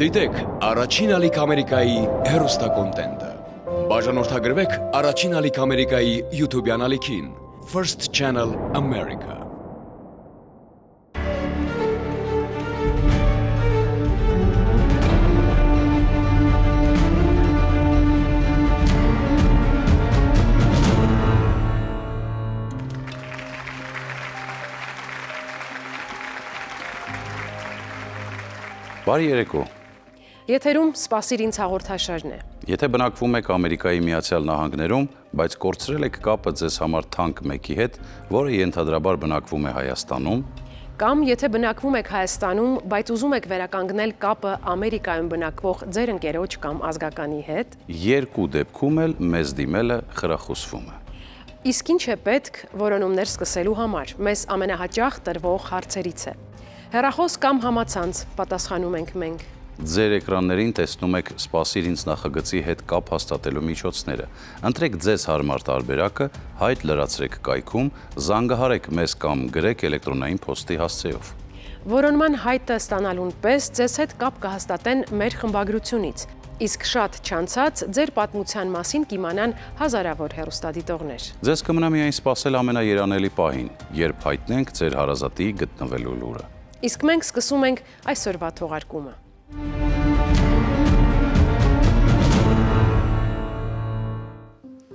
Դիտեք առաջին ալիք Ամերիկայի հեռուստակոնտենտը։ Բաժանորդագրվեք առաջին ալիք Ամերիկայի YouTube-յան ալիքին First Channel America։ Բարի երեկո։ Եթերում «Սպասիր ինձ» հաղորդաշարն է։ Եթե բնակվում եք Ամերիկայի Միացյալ Նահանգներում, բայց կորցրել եք կապը ձեզ համար թանկ մեկի հետ, որը ենթադրաբար բնակվում է Հայաստանում, Կամ եթե բնակվում եք Հայաստանում, բայց ուզում եք վերականգնել կապը Ամերիկայում բնակվող ձեր ընկերոջ կամ ազգականի հետ, երկու դեպքում էլ մեզ դիմելը խրախուսվում է։ իսկ ինչ է պետք որոնումներ սկսելու համար, մեզ ամենահաճախ տրվող հարցերից է։ Հեռախոս կամ համացանց պատասխանում ենք մենք։ Ձեր էկրաններին տեսնում եք «Սպասիր ինձ» նախագծի հետ կապ հաստատելու միջոցները։ Ընտրեք ձեզ հարմար տարբերակը, հայտ լրացրեք կայքում, զանգահարեք մեզ կամ գրեք էլեկտրոնային փոստի հասցեով։ Որոնման հայտը ստանալուն պես ձեզ հետ կապ կհաստատեն մեր խմբագրությունից, իսկ շատ չանցած ձեր պատմության մասին կիմանան հազարավոր հեռուստադիտողներ։ Ձեզ կմնա միայն սպասել ամենաերանելի պահին, երբ հայտնենք ձեր հարազատի գտնվելու լուրը։ Իսկ մենք սկսում ենք այսօրվա թողարկումը։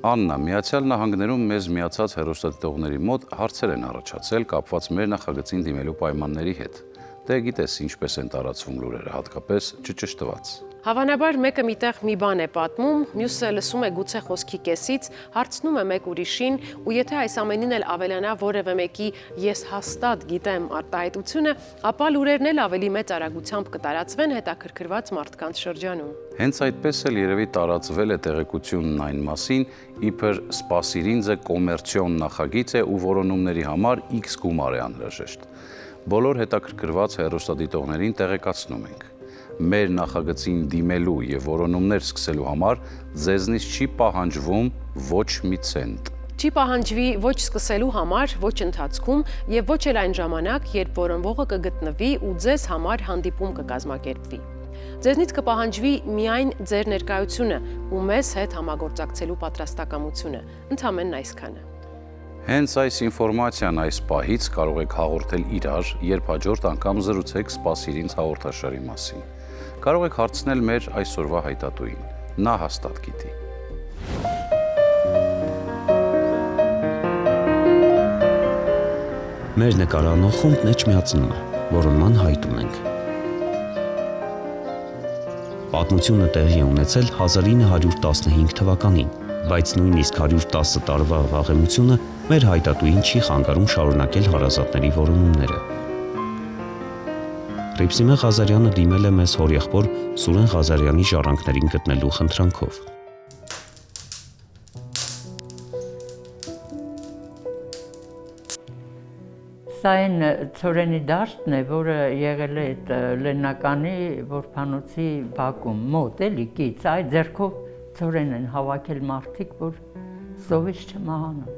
Աննա, Միացյալ Նահանգներում մեզ միացած հեռուստադիտողների մոտ հարցեր են առաջացել կապված մեր նախագծին դիմելու պայմանների հետ։ Դե գիտես ինչպես են տարածվում լուրերը, հատկապես չճշտված։ Հավանաբար մեկը միտեղ մի բան է պատմում, մյուսը լսում է գուցե խոսքի կեսից, հարցնում է մեկ ուրիշին, ու եթե այս ամենին էլ ավելանա որևէ մեկի ես հաստատ գիտեմ արտահայտությունը, ապա լուրերն էլ ավելի մեծ արագությամբ կտարածվեն հետաքրքրված մարդկանց շրջանում։ Հենց այդպես էլ երևի տարածվել է տեղեկությունն այն մասին, իբր «Սպասիր ինձ»-ը կոմերցիոն նախագիծ է ու որոնումների համար X գումար է անհրաժեշտ։ Բոլոր հետաքրքրված հեռուստադիտողներին տեղեկացնում ենք։ Մեր նախագծին դիմելու եւ որոնումներ սկսելու համար ձեզնից չի պահանջվում ոչ մի ցենտ։ Չի պահանջվի ոչ սկսելու համար, ոչ ընթացքում եւ ոչ էլ այն ժամանակ, երբ որոնվողը կգտնվի ու ձեզ համար հանդիպում կկազմակերպվի։ Ձեզնից կպահանջվի միայն ձեր ներկայությունը ու մեզ հետ համագործակցելու պատրաստակամությունը, ընդամենն այսքանը։ Հենց այս ինֆորմացիան այս պահից կարող եք հաղորդել իրար, երբ հաջորդ անգամ զրուցեք «Սպասիր ինձ» հաղորդաշարի մասին։ Կարող եք հարցնել մեր այսօրվա հայտատուին, նա հաստատ գիտի։ Մեր նկարանող խումբն էջմիածնում է, որոնման հայտ ունենք։ Պատմությունը տեղի է ունեցել 1915 թվականին, բայց նույնիսկ 110 տարվա վաղեմությունը մեր հայտատուին չի խանգարում շարունակել հարազատների որոնումները։ Ռիփսիմե Ղազարյանը դիմել է մեզ հորեղբոր Սուրեն Ղազարյանի ժառանգներին գտնելու խնդրանքով։ Սա այն Ցորենի դաշտն է, որը եղել է այդ Լեննականի որբանոցի բակում, մոտ էլի կից, այդ ձեռքով Ցորեն են հավաքել մարդիկ, որ սովից չմահանան։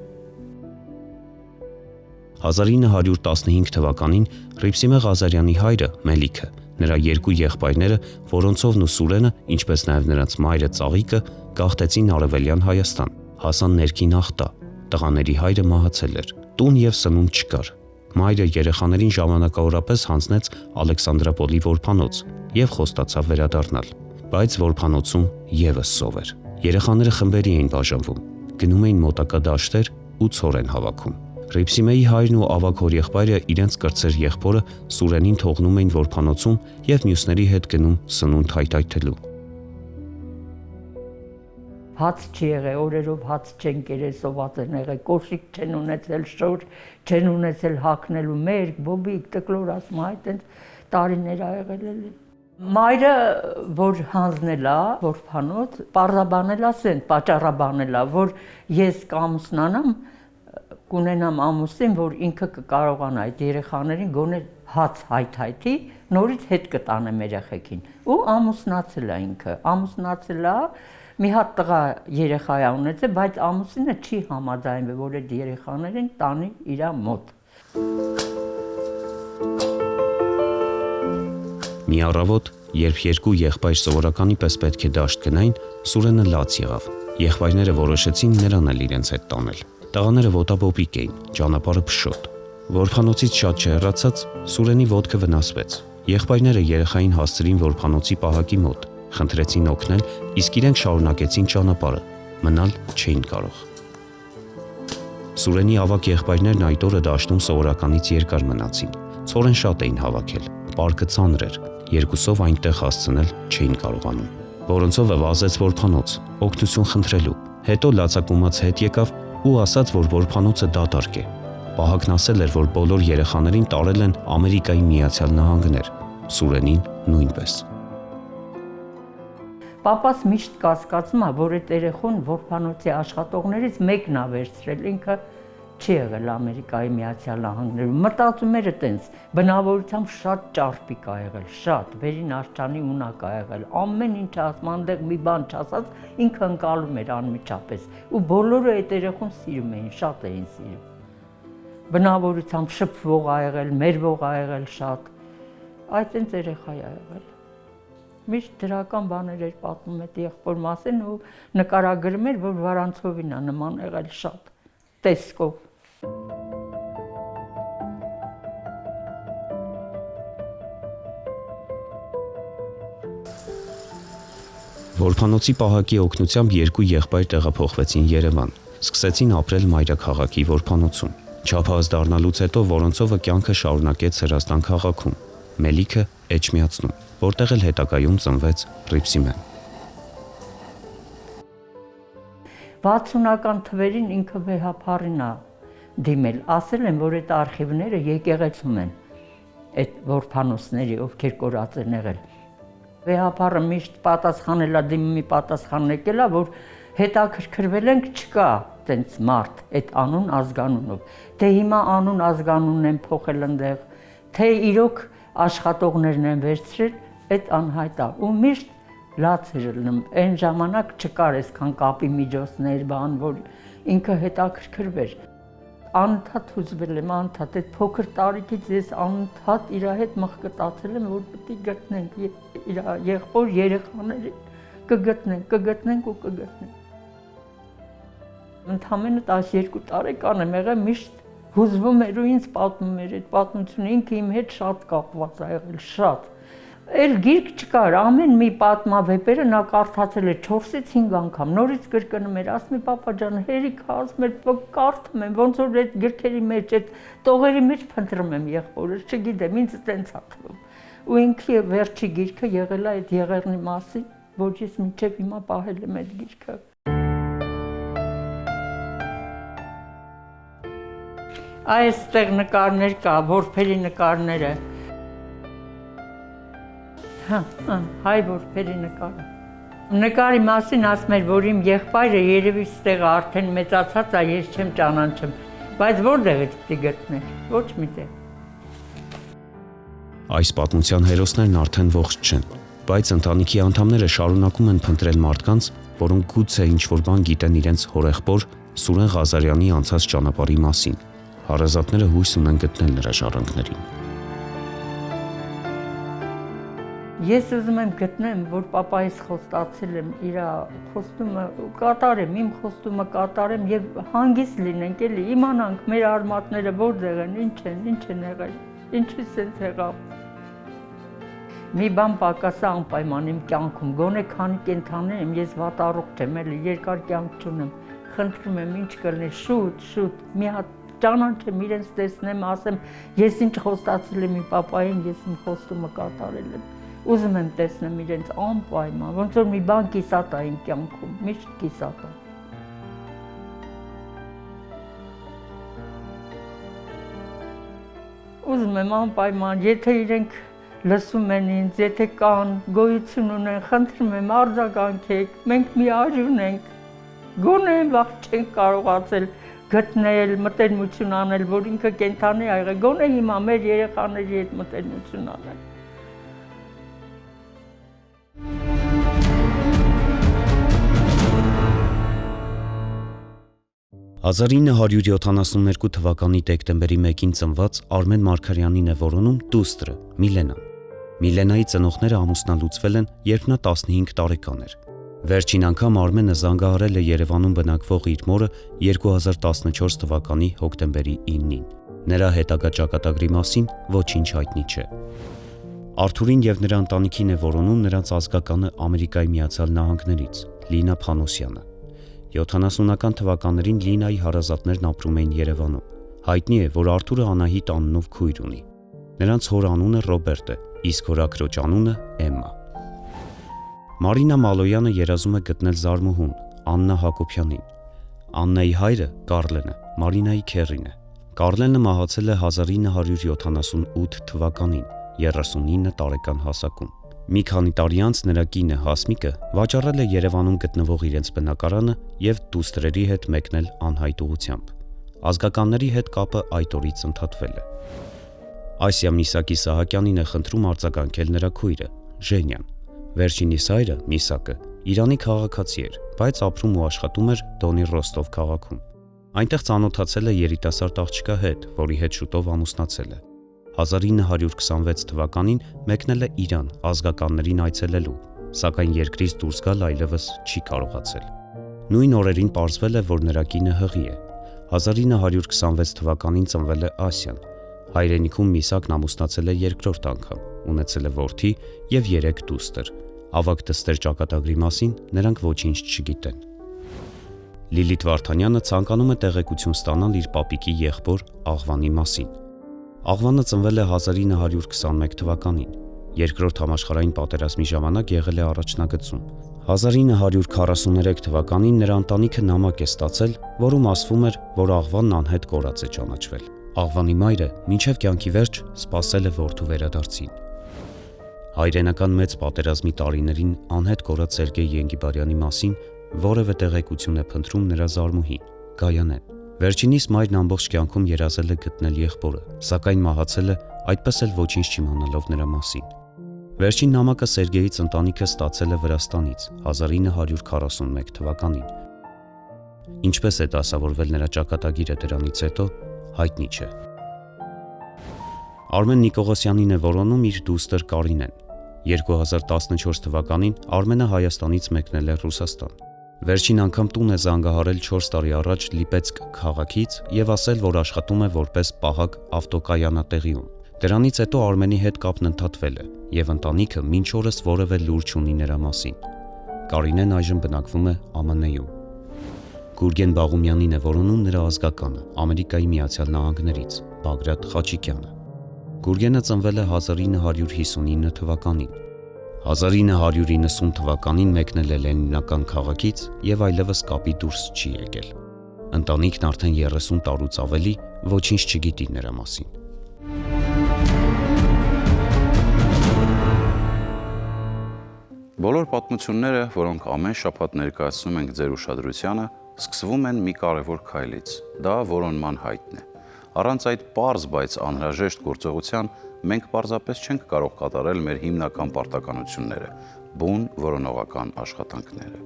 1915 թվականին Ռիփսիմե Ղազարյանի հայրը Մելիքը, նրա երկու եղբայրները, Որոնցովն ու Սուրենը, ինչպես նաև նրանց մայրը Ծաղիկը, գաղթեցին Արևելյան Հայաստան, հասան ներքին աղտա։ Տղաների հայրը մահացել էր, տուն եւ սնունդ չկար։ Մայրը երեխաներին ժամանակավորապես հանձնեց Ալեքսանդրապոլի որբանոց եւ խոստացավ վերադառնալ, բայց որբանոցում եւս սով էր։ Երեխաները խմբերի էին բաժանվում, գնում էին մոտակա դաշտեր ու ցորեն հավաքում։ Ռիփսիմեի հայրն ու ավագ հորեղբայրը իրենց կրտսեր եղբորը Սուրենին թողնում էին որբանոցում եւ մյուսների հետ գնում սնունդ հայթայթելու։ Հաց չի եղել, օրերով հաց չեն կերել, սոված են եղել, կոշիկ չեն ունեցել, շոր չեն ունեցել հագնելու, մերկ, բոբիկ, տկլոր ասում, այդ տարիներ ա եղել էլի։ Մայրը, որ հանձնել ա որբանոց, պարզաբանել ա սեն, պատճառաբանել ա, որ ես կամուսնանամ, կունենամ ամուսին, որ ինքը կկարողանա այդ երեխաներին գոնե հաց հայթայթի, նորից հետ կտանեմ երեխեքին։ Ու ամուսնացել ա ինքը, ամուսնացել ա, մի հատ տղա երեխա ա ունեցել, բայց ամուսինը չի համաձայնվել, որ այդ երեխաներին տանի իրա մոտ։ Մի առավոտ, երբ երկու եղբայր սովորականի պես պետք է դաշտ գնային, Սուրենը լաց եղավ։ Եղբայրները որոշեցին նրան էլ իրենց հետ տանել։ Տղաները ոտաբոբիկ էին, ճանապարհը փշոտ։ Որբանոցից շատ չհեռացած Սուրենի ոտքը վնասվեց։ Եղբայրները երեխային հասցրին որբանոցի պահակի մոտ, խնդրեցին օգնել, իսկ իրենք շարունակեցին ճանապարհը։ Մնալ չէին կարող։ Սուրենի ավագ եղբայրներն այդ օրը դաշտում սովորականից երկար մնացին։ Ցորեն շատ էին հավաքել, պարկը ծանր էր, երկուսով այնտեղ հասցնել չէին կարողանում։ Որոնցովը վազեց որբանոց, օգնություն խնդրելու։ Հետո լացակումած հետ եկավ ու ասաց, որ որբանոցը դատարկ է։ Պահակն ասել էր, որ բոլոր երեխաներին տարել են Ամերիկայի Միացյալ Նահանգներ, Սուրենին նույնպես։ Պապաս միշտ կասկածում է, որ այդ երեխուն որբանոցի աշխատողներից մեկն է վերցրել, ինքը չի եղել Ամերիկայի Միացյալ Նահանգներում։ Մտածում էր այտենց, բնավորությամբ շատ ճարպիկ ա եղել, շատ, վերին աշճանի ունակ ա եղել, ամեն ինչ ասում, այնտեղ մի բան չասած, ինքը ընկալում էր անմիջապես, ու բոլորը այդ երեխուն սիրում էին, շատ էին սիրում։ Բնավորությամբ շփվող ա եղել, մերվող ա եղել շատ, այտենց երեխա ա եղել։ Միշտ դրական բաներ էր պատմում այդ եղբոր մասին ու նկարագրում էր, որ Վարանցովին ա նման եղել շատ, տեսքով։ Որբանոցի պահակի օգնությամբ երկու եղբայր տեղափոխվեցին Երևան, սկսեցին ապրել մայրաքաղաքի որբանոցում։ Չափահաս դառնալուց հետո Որոնցովը կյանքը շարունակեց Հրազդան քաղաքում, Մելիքը Էջմիածնում, որտեղ էլ հետագայում ծնվեց Ռիփսիմեն։ 60-ական թվերին ինքը վեհապարին ա դիմել, ասել են, որ այդ արխիվները եկեղեցում են, այդ որբանոցների, ովքեր կորած են եղել։ Վեհապարը միշտ պատասխանել ա, դիմի պատասխանն եկել ա, որ հետաքրքրվել ենք, չկա տենց մարդ այդ անուն ազգանունով, թե հիմա անուն ազգանունն են փոխել ընդեղ, թե իրոք աշխատողներն են վերցրել, այդ անհայտ ա, ու միշտ լաց էր լնում, այն ժամանակ չկար այսքան կապի միջոցներ, բան, որ ինքը հետաքրքրվեր։ Անընդհատ հուզվել եմ, անընդհատ այդ փոքր տարիքից ես անընդհատ իր հետ մղկտացել եմ, որ պետք է գտնենք իր եղբոր երեխաներին, կգտնենք ու կգտնենք։ Ընդամենը 12 տարեկան եմ եղել, միշտ հուզվում էր ու ինձ պատմում էր այդ պատմությունը, ինքը իմ հետ շատ կապված ա եղել, շատ։ Էլ գիրք չկար, ամեն մի պատմավեպերը նա կարդացել է 4-ից 5 անգամ, նորից կրկնում էր, ասում է պապա ջան, հերիք ասում էր, կարդում եմ, ոնց որ այդ գրքերի մեջ, այդ տողերի մեջ փնտրում եմ եղբորս, չգիտեմ, ինձ տենց ա թվում։ Ու ինքի վերջի գիրքը եղել է այդ եղեռնի մասին, որ ես մինչև հիմա պահել եմ այդ գիրքը։ Այստեղ նկարներ կա, որբերի նկարները։ Հայ որբերի նկարը։ Նկարի մասին ասում էր, որ իմ եղբայրը երևի ստեղ արդեն մեծացած է, ես չեմ ճանաչում, բայց որտեղ է պիտի գտնել, ոչ միտեղ։ Այս պատմության հերոսներն արդեն ողջ չեն, բայց ընտանիքի անդամները շարունակում են փնտրել մարդկանց, որոնք գուցե ինչ-որ բան գիտեն իրենց հորեղբոր Սուրեն Ղազարյանի անցած ճանապարհի մասին։ Հարազատները հույս ունեն գտնել նրա ժառանգներին։ Ես ուզում եմ գտնեմ, որ պապայիս խոստացել եմ իր խոստումը կատարեմ, իմ խոստումը կատարեմ եւ հանգիստ լինենք, էլի իմանանք մեր արմատները որտեղ են, ինչ են եղել, ինչի սենց եղավ։ Մի բան պակաս է անպայման իմ կյանքում, գոնե քանի կենդանի եմ, ես վատառողջ եմ, էլի երկար կյանք չունեմ, խնդրում եմ ինչ կլինի, շուտ, մի հատ ճանաչեմ իրենց տեսնեմ, ասեմ, ես ինչ խոստացել եմ իմ պապային, ես իմ խոստումը կատարել եմ։ Ուզում եմ տեսնեմ իրենց անպայման, ոնց որ մի բան կիսատ է իմ կյանքում, միշտ կիսատ է։ Ուզում եմ անպայման, եթե իրենք լսում են ինձ, եթե կան, գոյություն ունեն, խնդրում եմ արձագանքեք, մենք մի արյուն ենք, գոնե վաղ չենք կարողացել գտնել, մտերմություն անել, որ ինքը կենդանի ա եղել, գոնե հիմա մեր երեխաների հետ մտերմություն անել։ 1972 թվականի դեկտեմբերի 1-ին ծնված Արմեն Մարգարյանին է որոնում դուստրը՝ Միլենան։ Միլենայի ծնողները ամուսնալուծվել են, երբ նա 15 տարեկան էր։ Վերջին անգամ Արմենը զանգահարել է Երևանում բնակվող իր մորը 2014 թվականի հոկտեմբերի 9-ին։ Նրա հետագա ճակատագրի մասին ոչինչ հայտնի չէ։ Արթուրին եւ նրա ընտանիքին է որոնում նրանց ազգականը Ամերիկայի Միացյալ Նահանգներից՝ Լինա Փանոսյանը։ 70-ական թվականներին Լինայի հարազատներն ապրում էին Երևանում։ Հայտնի է, որ Արթուրը Անահիտ անունով քույր ունի։ Նրանց հոր անունը Ռոբերտ է, իսկ հորաքրոջ անունը Էմմա։ Մարինա Մալոյանը երազում է գտնել զարմուհուն Աննա Հակոբյանին։ Աննայի հայրը Կարլենը Մարինայի քեռին է։ Կարլենը մահացել է 1978 թվականին 39 տարեկան հասակում։ Մի քանի տարի անց նրա կինը Հասմիկը վաճառել է Երևանում գտնվող իրենց բնակարանը եւ դուստրերի հետ մեկնել անհայտ ուղությամբ։ Ազգականների հետ կապը այդ օրից ընդհատվել է։ Ասիա Միսակի Սահակյանին է խնդրում արձագանքել նրա քույրը Ժենյան։ Վերջինիս հայրը Միսակը Իրանի քաղաքացի էր, բայց ապրում ու աշխատում էր Դոնի Ռոստով քաղաքում։ Այնտեղ ծանոթացել է երիտասարդ աղջկա հետ, որի հետ շուտով ամուսնացել է։ 1926 թվականին մեկնել է Իրան ազգականներին այցելելու, սակայն երկրից դուրս գալ այլևս չի կարողացել։ Նույն օրերին պարզվել է, որ նրա կինը հղի է։ 1926 թվականին ծնվել է Ասիան։ Հայրենիքում Միսակն ամուսնացել է երկրորդ անգամ, ունեցել է որդի եւ 3 դուստր։ Ավագ դստեր ճակատագրի մասին նրանք ոչինչ չգիտեն։ Լիլիթ Վարդանյանը ցանկանում է տեղեկություն ստանալ իր պապիկի եղբոր Աղվանի մասին։ Աղվանը ծնվել է 1921 թվականին։ Երկրորդ համաշխարհային պատերազմի ժամանակ եղել է առաջնագծում։ 1943 թվականին նրա ընտանիքը նամակ է ստացել, որում ասվում էր, որ Աղվանն անհետ կորած է ճանաչվել։ Աղվանի մայրը մինչև կյանքի վերջ սպասել է որդու վերադարձին։ Հայրենական մեծ պատերազմի տարիներին անհետ կորած Սերգեյ Ենգիբարյանի մասին որևէ տեղեկություն է փնտրում նրա զարմուհին Գայանեն։ Վերջինիս մայրն ամբողջ կյանքում երազել է գտնել եղբորը, սակայն մահացել է, այդպես էլ ոչինչ չիմանալով նրա մասին։ Վերջին նամակը Սերգեյից ընտանիքը ստացել է Վրաստանից 1941 թվականին։ Ինչպես է դասավորվել նրա ճակատագիրը դրանից հետո, հայտնի չէ։ Արմեն Նիկողոսյանին է որոնում իր դուստր Կարինեն։ 2014 թվականին Արմենը Հայաստանից մեկնել է Ռուսաստան։ Վերջին անգամ տուն է զանգահարել 4 տարի առաջ Լիպեցկ քաղաքից եւ ասել, որ աշխատում է որպես պահակ ավտոկայանատեղիում։ Դրանից հետո Արմենի հետ կապն ընդհատվել է եւ ընտանիքը մինչ օրս որևէ լուր չունի նրա մասին։ Կարինեն այժմ բնակվում է ԱՄՆ-ում։ Գուրգեն Բաղումյանին է որոնում նրա ազգականը Ամերիկայի Միացյալ Նահանգներից Բագրատ Խաչիկյանը։ Գուրգենը ծնվել է 1959 թվականին։ 1990 թվականին մեկնել է Լենինական քաղաքից եւ այլևս կապի դուրս չի եկել։ Ընտանիքն արդեն 30 տարուց ավելի ոչինչ չգիտի նրա մասին։ Բոլոր պատմությունները, որոնք ամեն շաբաթ ներկայացնում ենք ձեր ուշադրությանը, սկսվում են մի կարևոր քայլից՝ դա որոնման հայտն է։ Առանց այդ պարզ, բայց անհրաժեշտ գործողության մենք պարզապես չենք կարող կատարել մեր հիմնական պարտականությունները՝ բուն որոնողական աշխատանքները։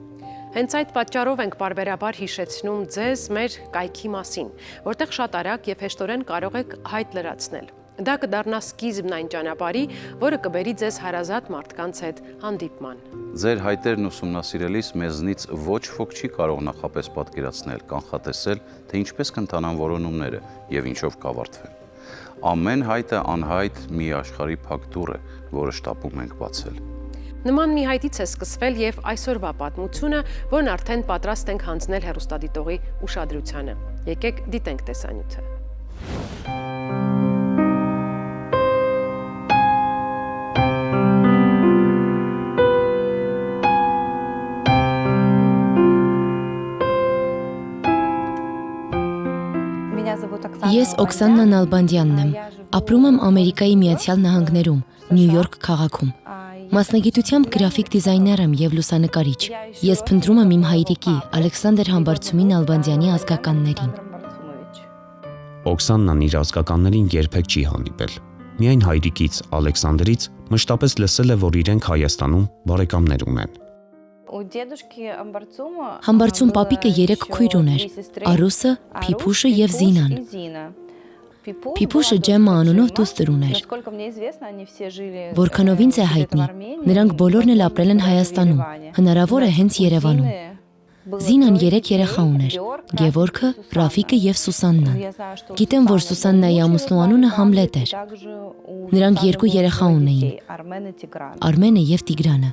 Հենց այդ պատճառով ենք բարբերաբար հիշեցնում ձեզ մեր կայքի մասին, որտեղ շատ արագ եւ հեշտորեն կարող եք հայտ լրացնել։ Դա կդառնա սկիզբն այն ճանապարհի, որը կբերի ձեզ հարազատ մարդկանց հետ հանդիպման։ Ձեր հայտերն ուսումնասիրելիս մեզնից ոչ ոք չի կարող նախապես պատկերացնել, կանխատեսել, թե ինչպես կընթանան որոնումները եւ ինչով կավարտվեն։ Ամեն հայտը անհայտ մի աշխարհի փակ դուռ է, որը շտապում ենք բացել։ Նման մի հայտից է սկսվել եւ այսօրվա պատմությունը, որն արդեն պատրաստ ենք հանձնել հեռուստադիտողի ուշադրությանը։ Եկեք դիտենք տեսանյութը։ Ես Օքսանա Նալբանդյանն եմ։ Ապրում եմ Ամերիկայի Միացյալ Նահանգներում, Նյու Յորք քաղաքում։ Մասնագիտությամբ գրաֆիկ դիզայներ եմ եւ լուսանկարիչ։ Ես փնտրում եմ իմ հայրիկի Ալեքսանդր Համբարձումի Նալբանդյանի ազգականներին։ Օքսանան իր ազգականներին երբեք չի հանդիպել։ Միայն հայրիկից Ալեքսանդրից մշտապես լսել է, որ իրենք Հայաստանում բարեկամներ ունեն։ Համբարձում պապիկը 3 քույր ուներ՝ Արուսը, Փիփուշը եւ Զինան։ Փիփուշը Ջեմմա անունով դուստր ուներ։ Որքանով ինձ է հայտնի, նրանք բոլորն էլ ապրել են Հայաստանում, հնարավոր է հենց Երևանում։ Զինան 3 երեխա ուներ՝ Գևորգը, Ռաֆիկը եւ Սուսաննան։ Գիտեմ, որ Սուսաննայի ամուսնու անունը Համլետ էր։ Նրանք 2 երեխա ունեին՝ Արմենը եւ Տիգրանը։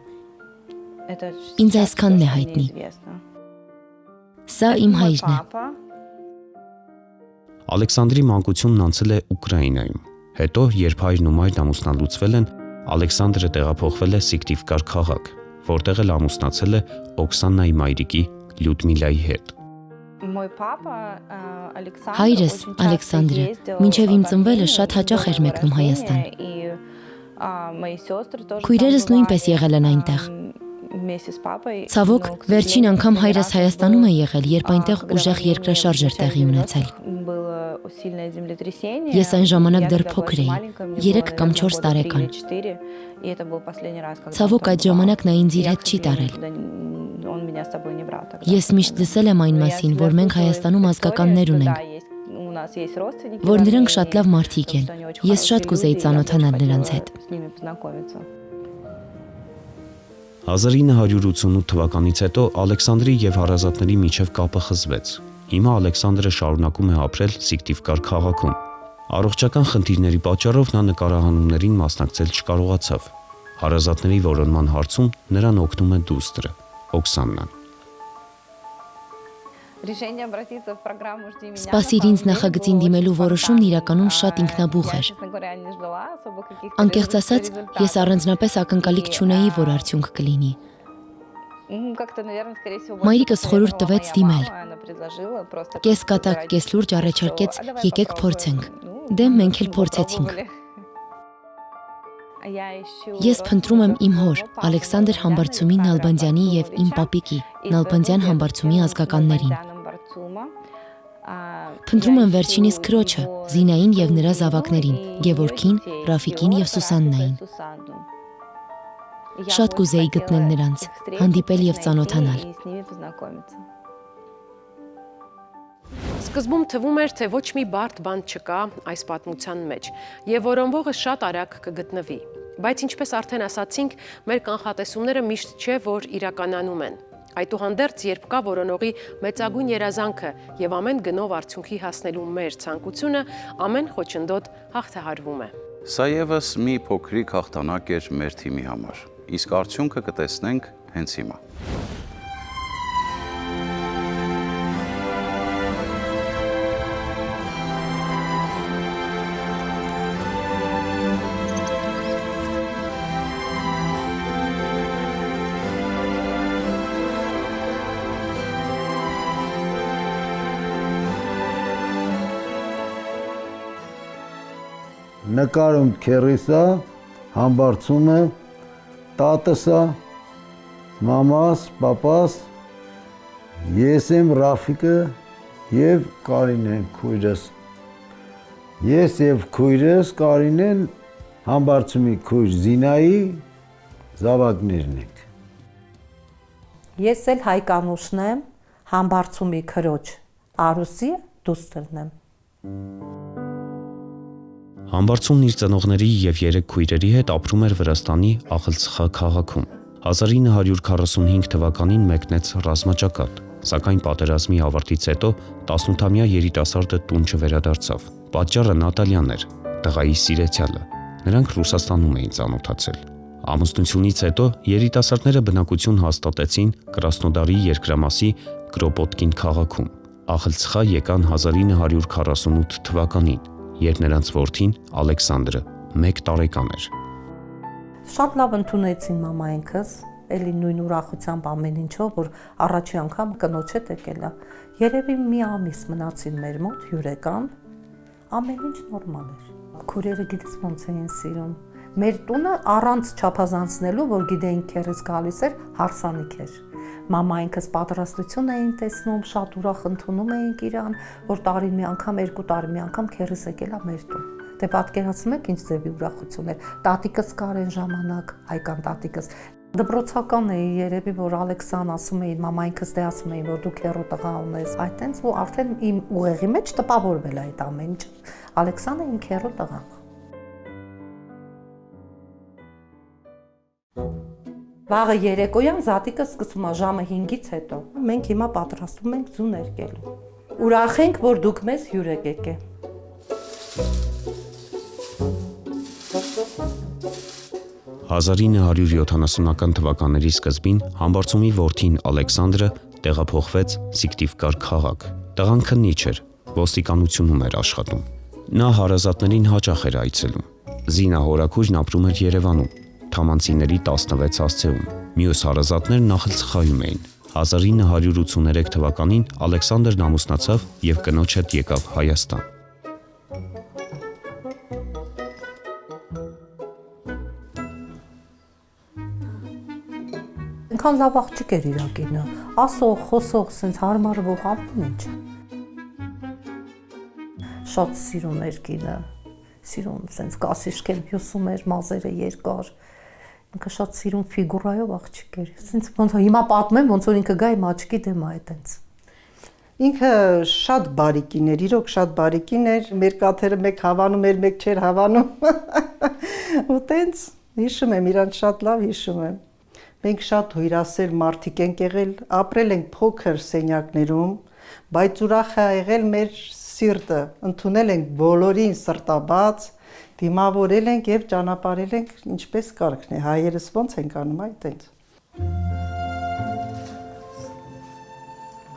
Ինձ այսքանն է հայտնի։ Սա իմ հայրն է։ Ալեքսանդրի մանկությունն անցել է Ուկրաինայում։ Հետո, երբ հայրն ու մայրն ամուսնալուծվել են, Ալեքսանդրը տեղափոխվել է Սիկտիվկար քաղաք, որտեղ էլ ամուսնացել է Օքսանայի մայրիկի Լյուդմիլայի հետ։ Հայրս Ալեքսանդրը մինչև իմ ծնվելը շատ հաճախ էր մեկնում Հայաստան։ Քույրերս նույնպես եղել են այնտեղ։ Ցավոք, վերջին անգամ հայրս Հայաստանում է եղել, երբ այնտեղ ուժեղ երկրաշարժ էր տեղի ունեցել։ Ես այն ժամանակ դեռ փոքր էի, 3 կամ 4 տարեկան։ Ցավոք, այդ ժամանակ նա ինձ իր հետ չի տարել։ Ես միշտ լսել եմ այն մասին, որ մենք Հայաստանում ազգականներ ունենք, որ նրանք շատ լավ մարդիկ են։ Ես շատ կուզեի ծանոթանալ նրանց հետ։ 1988 թվականից հետո Ալեքսանդրի եւ հարազատների միջև կապը խզվեց։ Հիմա Ալեքսանդրը շարունակում է ապրել Սիկտիվկար քաղաքում։ Առողջական խնդիրների պատճառով նա նկարահանումներին մասնակցել չկարողացավ։ Հարազատների որոնման հարցում նրան օգնում է դուստրը՝ Օքսաննան։ Սպասիր ինձ նախագծին դիմելու որոշումն իրականում շատ ինքնաբուխ էր։ Անկեղծ ասած, ես առանձնապես ակնկալիք չունեի, որ արդյունք կլինի։ Մայրիկս խորհուրդ տվեց դիմել։ Կես կատակ, կես լուրջ առաջարկեց՝ եկեք փորձենք։ Դե մենք էլ փորձեցինք։ Ես փնտրում եմ իմ հոր, Ալեքսանդր Համբարձումի Նալբանդյանի եւ իմ պապիկի Նալբանդյան Համբարձումի ազգականներին։ Փնտրում եմ վերջինիս քրոջը, Զինային եւ նրա զավակներին՝ Գևորգին, Ռաֆիկին եւ Սուսաննային։ Շատ կուզեի գտնել նրանց, հանդիպել եւ ծանոթանալ։ Սկզբում թվում էր, թե ոչ մի բարդ բան չկա այս պատմության մեջ, եւ որոնվողը շատ արագ կգտնվի։ Բայց ինչպես արդեն ասացինք, մեր կանխատեսումները միշտ չէ, որ իրականանում են։ Այդուհանդերձ, երբ կա որոնողի մեծագույն երազանքը եւ ամեն գնով արդյունքի հասնելու մեր ցանկությունը, ամեն խոչընդոտ հաղթահարվում է։ Սա եւս մի փոքրիկ հաղթանակ էր մեր թիմի համար։ Իսկ արդյունքը կտեսնենք հենց հիմա։ Նկարում քերիսա, համբարձումը, տատեսա, մամաս, պապաս, ես եմ Ռաֆիկը եւ Կարինեն քույրս։ Ես եւ քույրս Կարինեն համբարձումի քույր Զինայի զավակներն ենք։ Ես էլ Հայկանուշն եմ, համբարձումի քրոջ Արուսի դուստրն եմ։ Համբարձումն իր ծնողների եւ 3 քույրերի հետ ապրում էր Վրաստանի Աղլցխա քաղաքում։ 1945 թվականին մեկնեց ռազմաճակատ, սակայն պատերազմի ավարտից հետո 18-ամյա երիտասարդը տուն չվերադարձավ։ Պատճառը Նատալյան էր, տղայի սիրեցյալը։ Նրանք Ռուսաստանում էին ծանոթացել։ Ամուսնությունից հետո երիտասարդները բնակություն հաստատեցին Կրասնոդարի երկրամասի Կրոպոտկին քաղաքում։ Աղլցխա եկան 1948 թվականին, երբ նրանց որդին Ալեքսանդրը 1 տարեկան էր։ Շատ լավ ընդունեցին մամայինքս, էլի նույն ուրախությամբ ամեն ինչով, որ առաջի անգամ կնոջ հետ եկել է։ Երևի մի ամիս մնացին մեր մոտ հյուրեկան, ամեն ինչ նորմալ էր։ Քուրերը գիտես ոնց էին սիրում։ Մեր տունը առանց չափազանցնելու, որ գիտեին քերս գալիս էր, հարսանիք էր։ Մամայինքս պատրաստություն էին տեսնում, շատ ուրախ ընդունում էինք իրան, որ տարին մի անգամ, 2 տարի մի անգամ քերս եկել է մեր տուն։ Դե պատկերացնում եք ինչ ձևի ուրախություն էր։ Տատիկս կար այն ժամանակ, Հայկան տատիկս։ Դպրոցական էի երևի, որ Ալեքսան ասում էին, մամայինքս դե ասում էին, որ դու քեռու տղա ունես։ Այդտենց ու արդեն իմ ուղեղի մեջ տպավորվել է այդ ամեն ինչ։ Ալեքսանը իմ քեռու տղան։ Վաղը երեկոյան Զատիկը սկսում է ժամը 5-ից հետո։ Մենք հիմա պատրաստվում ենք ձուն երկելու։ Ուրախ ենք, որ դուք մեզ հյուր եք եկել։ 1970-ական թվականների սկզբին Համբարձումի որդին Ալեքսանդրը տեղափոխվեց Սիկտիվկար քաղաք։ Տղան քննիչ էր, ոստիկանությունում էր աշխատում։ Նա հարազատներին հաճախ էր այցելում։ Զինա հորաքույրն ապրում էր Երևանում, Թամանցիների 16 հասցեում։ Մյուս հարազատներն նախընծխայում էին։ 1983 թվականին Ալեքսանդրն ամուսնացավ եւ կնոջ հետ եկավ Հայաստան։ Ինքան լավ աղջիկ էր իր կինը, ասող, խոսող, սենց հարմարվող ամեն ինչ։ Շատ սիրուն էր կինը, սիրուն, սենց կասիշկել հյուսում էր, մազերը երկար, ինքը շատ սիրուն ֆիգուրայով աղջիկ էր, սենց ոնց հիմա պատմեմ, ոնց որ ինքը գա իմ աչքի դեմ է այտենց։ Ինքը շատ բարի կին էր, իրոք շատ բարի կին էր, մեր կաթերը մեկ հավանում էր, մեկ չէր հավանում, ու տենց հիշում եմ, իրանց շատ լավ հիշում եմ։ Մենք շատ հույրասեր մարդիկ ենք եղել, ապրել ենք փոքր սենյակներում, բայց ուրախ է եղել մեր սիրտը, ընդունել ենք բոլորին սրտաբաց, դիմավորել ենք եւ ճանապարհել ենք ինչպես կարգն է, հայերս ոնց ենք անում այտենց։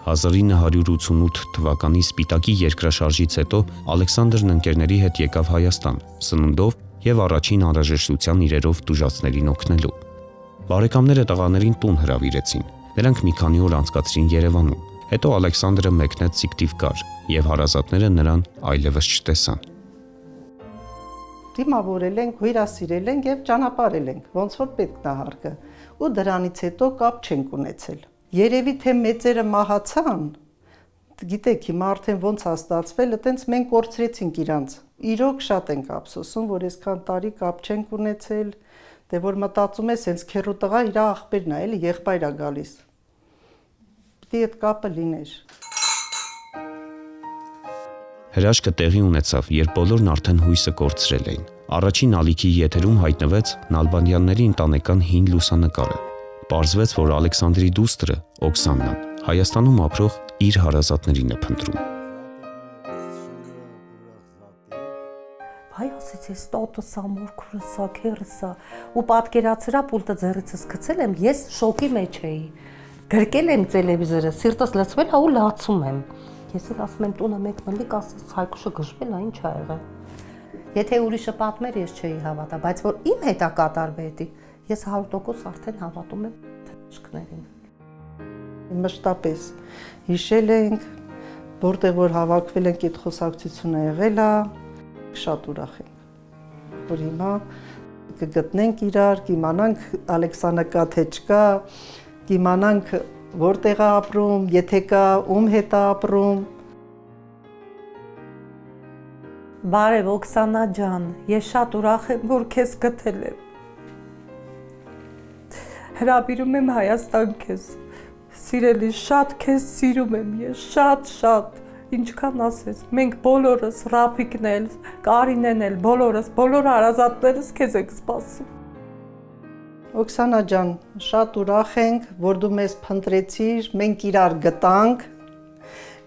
1988 թվականի Սպիտակի երկրաշարժից հետո Ալեքսանդրն ընկերների հետ եկավ Հայաստան, սնունդով եւ առաջին անհրաժեշտության իրերով տուժածներին օգնելու։ Բարեկամները տղաներին տուն հրավիրեցին։ Նրանք մի քանի օր անցկացրին Երևանում։ Հետո Ալեքսանդրը մեկնեց Սիկտիվկար եւ հարազատները նրան այլևս չտեսան։ Դիմավորել ենք, հյուրասիրել ենք եւ ճանապարհել ենք, ոնց որ պետք նահարկը, ու դրանից հետո կապ չենք ունեցել։ Երևի թե մեծերը մահացան, գիտեք, հիմա արդեն ոնց է ստացվել, այտենց մենք կորցրեցինք իրանց։ Իրոք շատ ենք ափսոսում, որ այսքան տարի կապ չենք ունեցել, դե որ մտածում ես, հենց քեռու տղա իր աղբերն է, էլի եղբայր է գալիս։ Պիտի այդ կապը լիներ։ Հրաշքը տեղի ունեցավ, երբ բոլորն արդեն հույսը կորցրել էին։ Առաջին ալիքի եթերում հայտնվեց Նալբանդյանների ընտանեկան հին լուսանկարը։ Պարզվեց, որ Ալեքսանդրի դուստրը Օքսանան Հայաստանում ապրող իր հարազատներին է փնտրում։ Հայ ասեց, ես տոտս ա, մորքուրս ա, քերս ա, ու պատկերացրա պուլտը ձեռիցս գցել եմ, ես շոկի մեջ էի։ Գրկել եմ տելևիզորը, սիրտս լցվել ա ու լացում եմ։ Ես էլ ասում եմ տունը մեկ մլիկ, ասես Հայկուշը գժվել ա, ինչ ա եղել։ Եթե ուրիշը պատմեր, ես չէի հավատա, բայց որ իմ հետ ա կատարվի, ես 100% արդեն հավատում եմ թշկներին։ Մշտապես հիշել ենք, որտեղ որ հավաքվել ենք այդ խոսակցությունը եղել ա, շատ ուրախ ենք, որ հիմա կգտնենք իրար, կիմանանք Ալեքսանը կա թե չկա, կիմանանք որտեղ է ապրում, եթե կա, ում հետ է ապրում։ Բարև Օքսանա ջան, ես շատ ուրախ եմ, որ քեզ գտել եմ։ Հրավիրում եմ Հայաստան քեզ։ Սիրելի, շատ քեզ սիրում եմ ես, շատ, ինչքան ասես, մենք բոլորս, Ռաֆիկն էլ, Կարինեն էլ, բոլորս, բոլոր հարազատներս քեզ ենք սպասում։ Օքսանա ջան, շատ ուրախ ենք, որ դու մեզ փնտրեցիր, մենք իրար գտանք,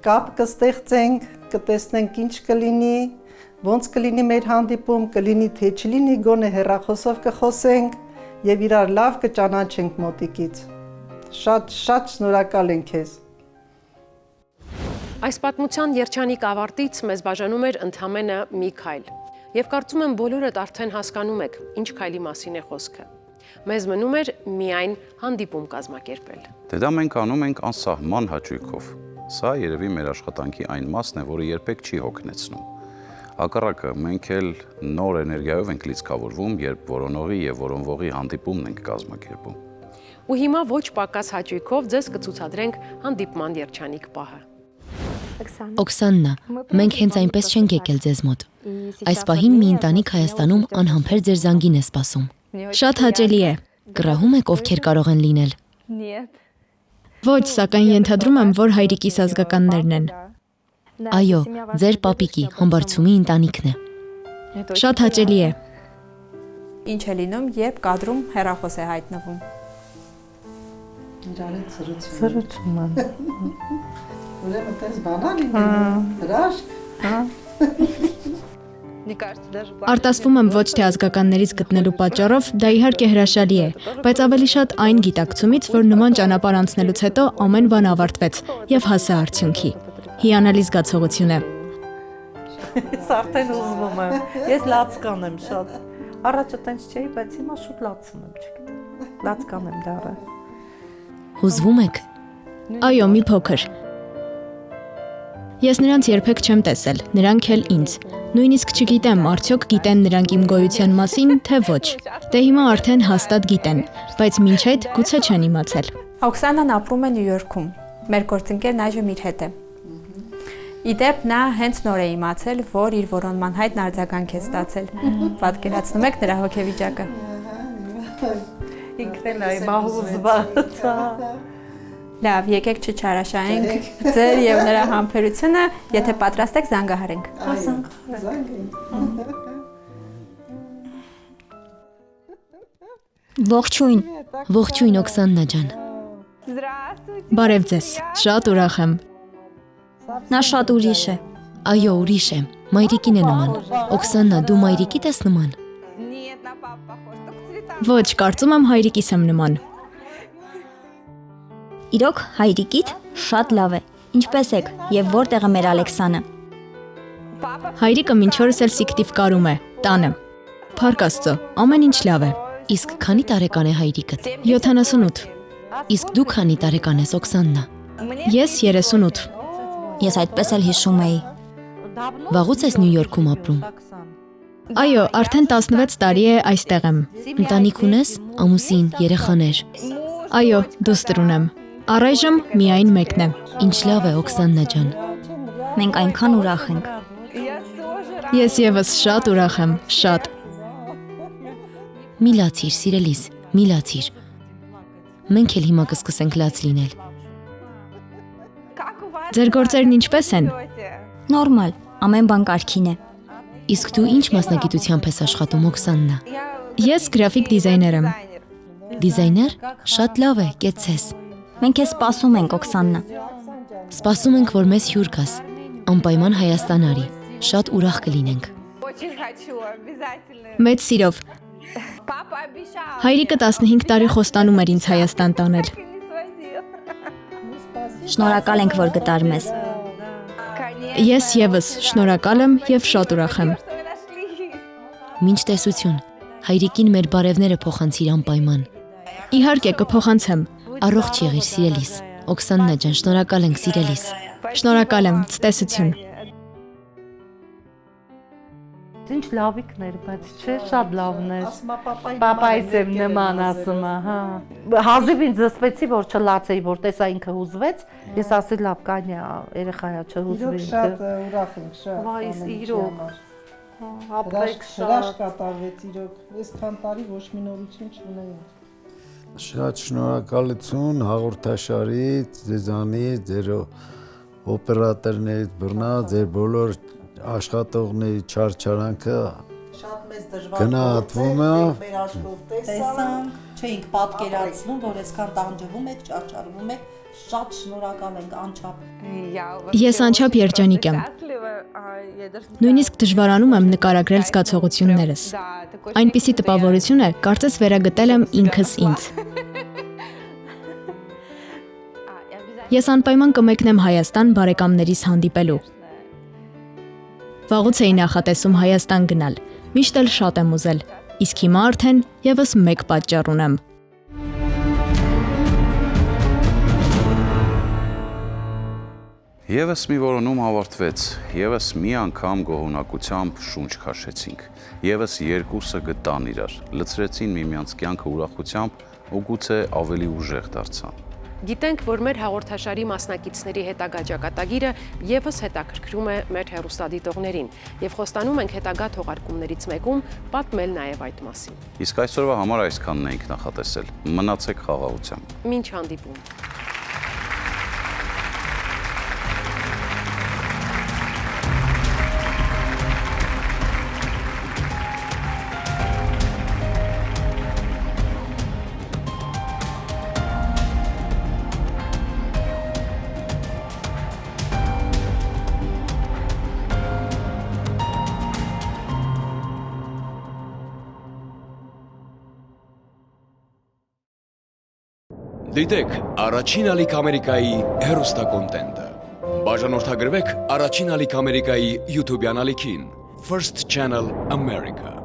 կապ կստեղծենք, կտեսնենք ինչ կլինի, ոնց կլինի մեր հանդիպում, կլինի թե չլինի, գոնե հեռախոսով կխոսենք եւ իրար լավ կճանաչենք մոտիկից։ Շատ շնորհակալ ենք քեզ։ Այս պատմության երջանիկ ավարտից մեզ բաժանում էր ընդամենը մի քայլ։ Եվ կարծում եմ բոլորդ արդեն հասկանում եք, ինչ քայլի մասին է խոսքը։ Մեզ մնում էր միայն հանդիպում կազմակերպել։ Դե դա մենք անում ենք անսահման հաճույքով։ Սա երևի մեր աշխատանքի այն մասն է, որը երբեք չի հոգնեցնում։ Հակառակը, մենք էլ նոր էներգիայով ենք լիցքավորվում, երբ որոնողի եւ որոնվողի հանդիպումն ենք կազմակերպում։ Ու հիմա ոչ պակաս հաճույքով ձեզ կցուցադրենք հանդիպման երջանիկ պահը։ Օքսաննա, մենք հենց այնպես չենք եկել ձեզ մոտ։ Այս պահին մի ընտանիք Հայաստանում անհամբեր ձեր զանգին է սպասում։ Շատ հաճելի է։ Կռահում եք ովքեր կարող են լինել։ Ոչ, սակայն ենթադրում եմ, որ հայրիկիս ազգականներն են։ Այո, ձեր պապիկի համբարձումի ընտանիքն է։ Շատ հաճելի է։ Ինչ է լինում, երբ կադրում հեռախոս է հայտնվում։ Սրուցում եմ։ Ուրեմն տես բանալ լինում, հրաշք։ Արտասվում եմ ոչ թե ազգականներից գտնելու պատճառով, դա իհարկե հրաշալի է, բայց ավելի շատ այն գիտակցումից, որ նման ճանապարհ անցնելուց հետո ամեն բան ավարտվեց եւ հասա արդյունքի։ Հիանալի զգացողություն է։ Ես արդեն ուզվում եմ։ Ես լացկան եմ շատ։ Առաջը տենց չէի, բայց հիմա շուտ լացում եմ, չգիտեմ։ Լացկան եմ դառը։ Հուզվում եք։ Այո, մի փոքր։ Ես նրանց երբեք չեմ տեսել, նրանք էլ ինձ։ Նույնիսկ չգիտեմ, արդյոք գիտեն նրանք իմ գոյության մասին, թե ոչ։ Դե հիմա արդեն հաստատ գիտեն, բայց մինչ այդ գուցե չեն իմացել։ Օքսանան ապրում է Նյու Յորքում։ Մեր գործընկերն այժմ իր հետ է։ Իդեպ նա հենց նոր է իմացել, որ իր որոնման հայտն արձագանք է ստացել։ Պատկերացնում եք նրա հոգեվիճակը։ Ինքն էլ այ մահուզված։ Լավ, եկեք չչարաշահենք ձեր եւ նրա համբերությունը, եթե պատրաստ եք զանգահարենք։ Ողջույն։ Ողջույն Օքսաննա ջան։ Բարև ձեզ, շատ ուրախ եմ։ Նա շատ ուրիշ է։ Այո, ուրիշ է։ Մայրիկին է նման։ Օքսաննա, դու մայրիկիդ ես նման։ Ոչ, կարծում եմ հայրիկիս եմ նման։ Իրոք հայրիկիդ շատ լավ է։ Ինչպես եք եւ որտեղ է մեր Ալեքսանը։ Հայրիկը մինչ օրս էլ սիկտիվ կարում է, տանը։ Փառք Աստծո, ամեն ինչ լավ է։ Իսկ քանի տարեկան է հայրիկդ։ 78։ Իսկ դու քանի տարեկան ես Օքսաննա։ Ես 38։ Ես այդպես էլ հիշում էի։ Վաղուց ես Նյու Յորքում ապրում։ Այո, արդեն 16 տարի է այստեղ եմ։ Ընտանիք ունես, ամուսին, երեխաներ։ Այո, դուստր ունեմ։ Առայժմ միայն մեկն է։ Ինչ լավ է Օքսաննա ջան։ Մենք այնքան ուրախ ենք։ Ես եւս շատ ուրախ եմ, շատ։ Մի լացիր, սիրելիս, մի լացիր։ Մենք էլ հիմա կսկսենք լաց լինել։ Ձեր գործերն ինչպես են։ Նորմալ, ամեն բան կարգին է։ Իսկ դու ինչ մասնագիտությամբ ես աշխատում Օքսաննա։ Ես գրաֆիկ դիզայներ եմ։ Դիզայներ։ Շատ լավ է, կեցես։ Մենք քեզ սպասում ենք Օքսաննա։ Սպասում ենք, որ մեզ հյուր գաս։ Անպայման Հայաստան արի։ Շատ ուրախ կլինենք։ Մեծ սիրով։ Հայրիկը 15 տարի խոստանում էր ինձ Հայաստան տանել։ Շնորհակալ ենք, որ գտար մեզ։ Ես եւս շնորհակալ եմ եւ շատ ուրախ եմ։ Մինչ տեսություն։ Հայրիկին մեր բարևները փոխանցիր անպայման։ Իհարկե կփոխանցեմ։ Առողջ եղիր, սիրելիս։ Օքսաննա ջան, շնորհակալ ենք, սիրելիս։ Շնորհակալ եմ, ցտեսություն։ Ինչ լավիկներ, բայց չէ, շատ լավն է։ Պապայից եմ նման ասում, հա։ Հազիվ ինձ զսպեցի, որ չլացեի, որ տեսա ինքը հուզվեց, ես ասի լավ կանյա, երեխայա չհուզվի ինքը։ Շատ ուրախ ենք, շատ։ Վայ, իրոք։ Ապրեք շատ կատարվեց իրոք։ Այսքան տարի ոչ մի նորություն չունեի։ Շատ շնորհակալություն հաղորդաշարից, ձեզանից, ձեր օպերատորներից, բռնա, ձեր բոլոր աշխատողների չարչարանքը շատ մեծ դժվար գնահատվում է։ Մեր աշխով տեսան, չէինք պատկերացնում, որ այսքան տանջվում եք, չարչարվում եք, շատ շնորհակալ ենք անչափ։ Ես անչափ երջանիկ եմ։ Նույնիսկ դժվարանում եմ նկարագրել զգացողություններս։ Այնպիսի տպավորություն է, կարծես վերագտել եմ ինքս ինձ։ Ես անպայման կմեկնեմ Հայաստան բարեկամներիս հանդիպելու։ Վաղուց էի նախատեսում Հայաստան գնալ, միշտ էլ շատ եմ ուզել, իսկ հիմա արդեն եւս մեկ պատճառ ունեմ։ Եվս մի որոնում ավարտվեց, եվս մի անգամ գոհունակությամբ շունչ քաշեցինք, եվս երկուսը գտան իրար, լցրեցին միմյանց կյանքը ուրախությամբ ու գուցե ավելի ուժեղ դարձան։ Գիտենք, որ մեր հաղորդաշարի մասնակիցների հետագա ճակատագիրը եւս հետաքրքրում է մեր հեռուստադիտողներին եւ խոստանում ենք հետագա թողարկումներից մեկում պատմել նաեւ այդ մասին։ Իսկ այսօրվա համար այսքանն էինք նախատեսել։ Մնացեք խաղաղությամբ։ Մինչ հանդիպում։ Դիտեք Առաջին ալիք Ամերիկայի հեռուստակոնտենտը։ Բաժանորդագրվեք Առաջին ալիք Ամերիկայի YouTube-յան ալիքին First Channel America։